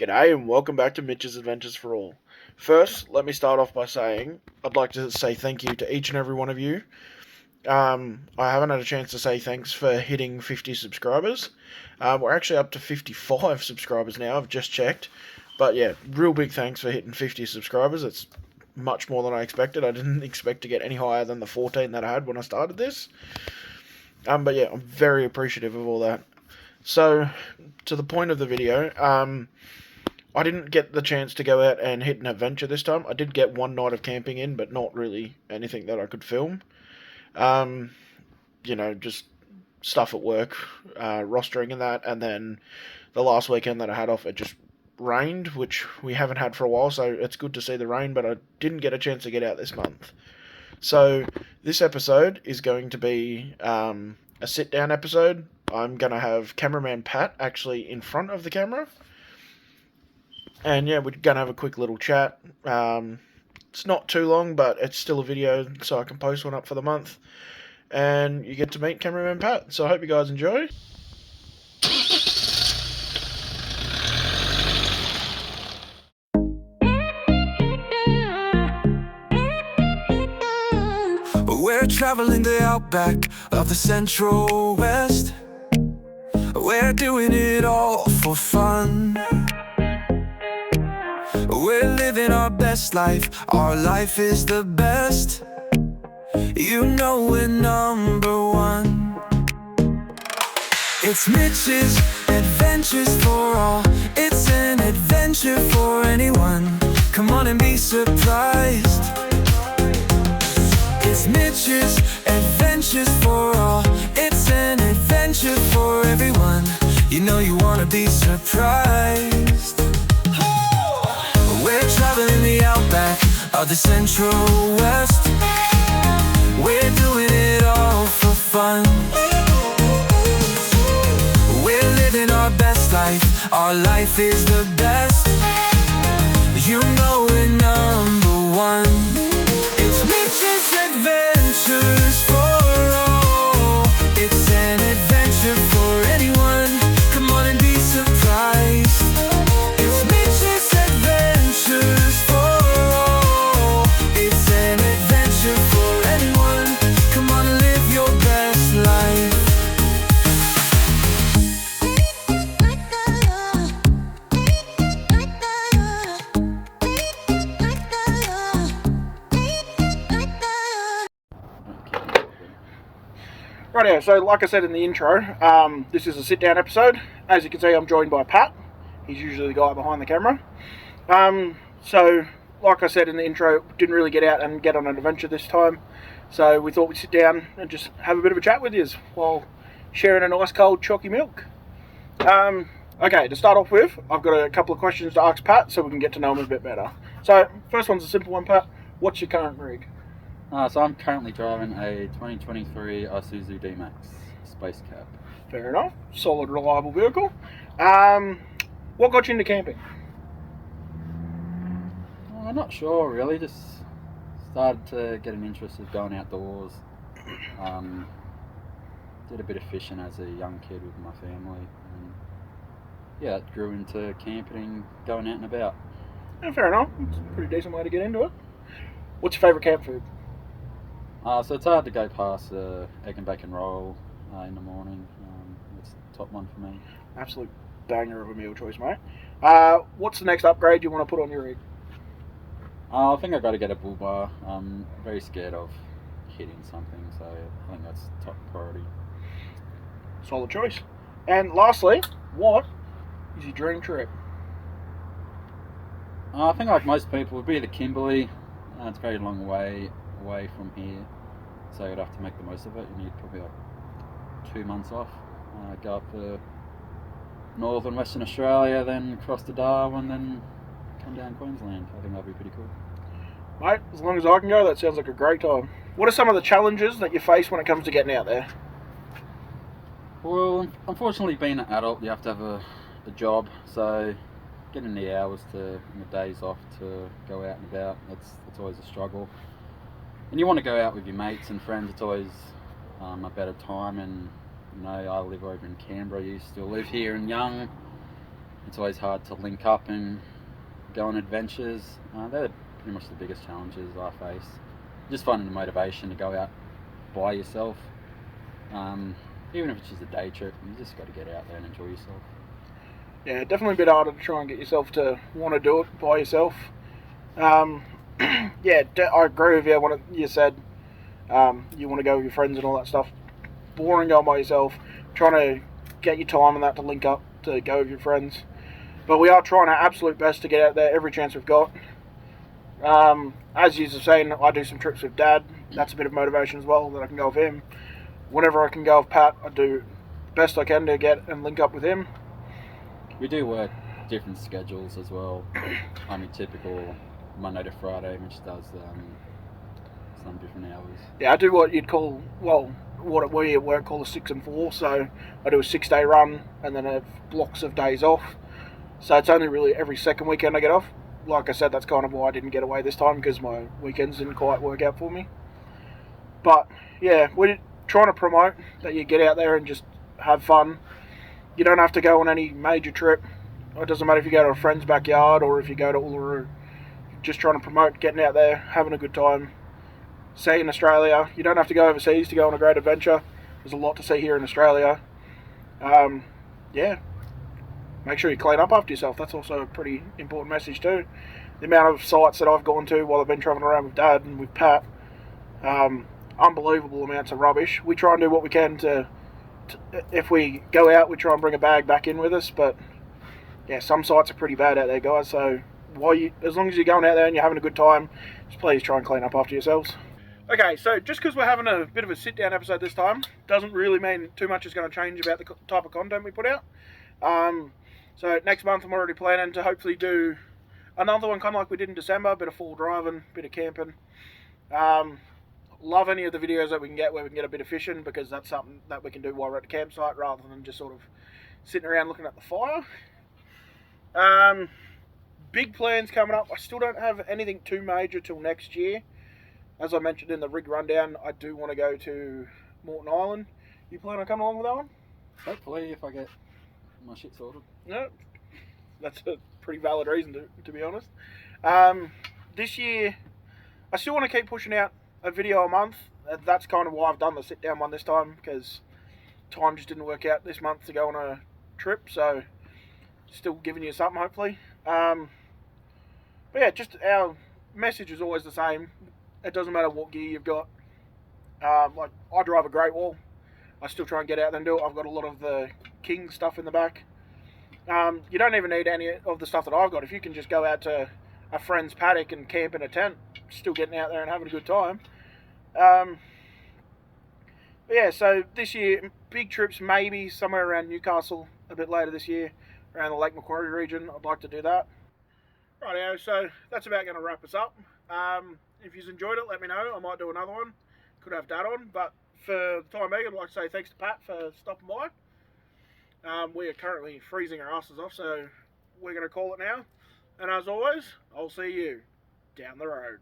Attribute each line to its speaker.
Speaker 1: G'day and welcome back to Mitch's Adventures for All. First, let me start off by saying I'd like to say thank you to each and every one of you. I haven't had a chance to say thanks for hitting 50 subscribers. We're actually up to 55 subscribers now, I've just checked. But yeah, real big thanks for hitting 50 subscribers. It's much more than I expected. I didn't expect to get any higher than the 14 that I had when I started this. But yeah, I'm very appreciative of all that. So, to the point of the video, I didn't get the chance to go out and hit an adventure this time. I did get one night of camping in, but not really anything that I could film. Just stuff at work, rostering and that, and then the last weekend that I had off, it just rained, which we haven't had for a while, so it's good to see the rain, but I didn't get a chance to get out this month. So, this episode is going to be a sit-down episode. I'm going to have cameraman Pat actually in front of the camera. And yeah, we're going to have a quick little chat. It's not too long, but it's still a video, so I can post one up for the month. And you get to meet cameraman Pat. So I hope you guys enjoy.
Speaker 2: We're traveling the outback of the Central West. We're doing it all for fun. We're living our best life. Our life is the best. You know we're number one. It's Mitch's Adventures for All. It's an adventure for anyone. Come on and be surprised. It's Mitch's Adventures for All. It's an adventure for everyone. You know you wanna be surprised. We're traveling the outback of the Central West. We're doing it all for fun. We're living our best life. Our life is the best. You know we're number one. It's Mitch's Adventures for All. It's an adventure for anyone. Come on and be surprised. It's Mitch's Adventures for All. It's an adventure for anyone. Come on and live your best life.
Speaker 1: Rightio, so like I said in the intro, this is a sit-down episode. As you can see, I'm joined by Pat. He's usually the guy behind the camera. So, like I said in the intro, didn't really get out and get on an adventure this time. So we thought we'd sit down and just have a bit of a chat with you while sharing a nice cold chalky milk. Okay, to start off with, I've got a couple of questions to ask Pat so we can get to know him a bit better. So, first one's a simple one, Pat. What's your current rig?
Speaker 3: So I'm currently driving a 2023 Isuzu D-Max Space Cab.
Speaker 1: Fair enough. Solid, reliable vehicle. What got you into camping?
Speaker 3: I'm not sure really, just started to get an interest of going outdoors. Did a bit of fishing as a young kid with my family. And yeah, it grew into camping, going out and about.
Speaker 1: Yeah, fair enough. It's a pretty decent way to get into it. What's your favourite camp food?
Speaker 3: So it's hard to go past the egg and bacon roll in the morning. It's the top one for me.
Speaker 1: Absolute banger of a meal choice, mate. What's the next upgrade you want to put on your rig?
Speaker 3: I think I've got to get a bull bar. I'm very scared of hitting something, so I think that's top priority.
Speaker 1: Solid choice. And lastly, what is your dream trip?
Speaker 3: I think like most people, it would be the Kimberley. It's a very long way away from here, so you'd have to make the most of it. You need probably like 2 months off. Go up to northern Western Australia, then across to Darwin, then come down Queensland. I think that'd be pretty cool.
Speaker 1: Mate, as long as I can go, that sounds like a great time. What are some of the challenges that you face when it comes to getting out there?
Speaker 3: Well, unfortunately, being an adult, you have to have a job, so getting the hours and the days off to go out and about, it's always a struggle. And you want to go out with your mates and friends, it's always a better time. And you know, I live over in Canberra, you still live here in Young, it's always hard to link up and go on adventures. They're pretty much the biggest challenges I face. Just finding the motivation to go out by yourself. Even if it's just a day trip, you just got to get out there and enjoy yourself.
Speaker 1: Yeah, definitely a bit harder to try and get yourself to want to do it by yourself. Yeah, I agree with you. What you said, you want to go with your friends and all that stuff. Boring going by yourself. Trying to get your time and that to link up to go with your friends. But we are trying our absolute best to get out there every chance we've got. As you were saying, I do some trips with Dad. That's a bit of motivation as well, that I can go with him. Whenever I can go with Pat, I do the best I can to get and link up with him.
Speaker 3: We do work different schedules as well. Typical Monday to Friday, which does some different hours.
Speaker 1: Yeah, I do what you'd call, well, what we at work call a 6 and 4. So I do a 6-day run and then have blocks of days off. So it's only really every second weekend I get off. Like I said, that's kind of why I didn't get away this time, because my weekends didn't quite work out for me. But yeah, we're trying to promote that you get out there and just have fun. You don't have to go on any major trip. It doesn't matter if you go to a friend's backyard or if you go to Uluru. Just trying to promote getting out there, having a good time. Seeing Australia. You don't have to go overseas to go on a great adventure. There's a lot to see here in Australia. Yeah. Make sure you clean up after yourself. That's also a pretty important message too. The amount of sites that I've gone to while I've been travelling around with Dad and with Pat, unbelievable amounts of rubbish. We try and do what we can to if we go out, we try and bring a bag back in with us. But yeah, some sites are pretty bad out there, guys. So as long as you're going out there and you're having a good time, just please try and clean up after yourselves. Okay, so just because we're having a bit of a sit-down episode this time, doesn't really mean too much is going to change about the type of content we put out. So next month I'm already planning to hopefully do another one kind of like we did in December, a bit of fall driving, a bit of camping. Love any of the videos that we can get where we can get a bit of fishing, because that's something that we can do while we're at the campsite rather than just sort of sitting around looking at the fire. Big plans coming up. I still don't have anything too major till next year. As I mentioned in the rig rundown, I do want to go to Moreton Island. You plan on coming along with that one?
Speaker 3: Hopefully, if I get my shit sorted.
Speaker 1: No, that's a pretty valid reason to be honest. This year, I still want to keep pushing out a video a month. That's kind of why I've done the sit down one this time, because time just didn't work out this month to go on a trip. So, still giving you something hopefully. But yeah, just our message is always the same. It doesn't matter what gear you've got. Like I drive a Great Wall. I still try and get out there and do it. I've got a lot of the King stuff in the back. You don't even need any of the stuff that I've got. If you can just go out to a friend's paddock and camp in a tent, still getting out there and having a good time. But yeah, so this year, big trips maybe somewhere around Newcastle a bit later this year, around the Lake Macquarie region. I'd like to do that. Rightio, so that's about going to wrap us up. If you've enjoyed it, let me know. I might do another one. Could have Dad on, but for the time being, I'd like to say thanks to Pat for stopping by. We are currently freezing our asses off, so we're going to call it now. And as always, I'll see you down the road.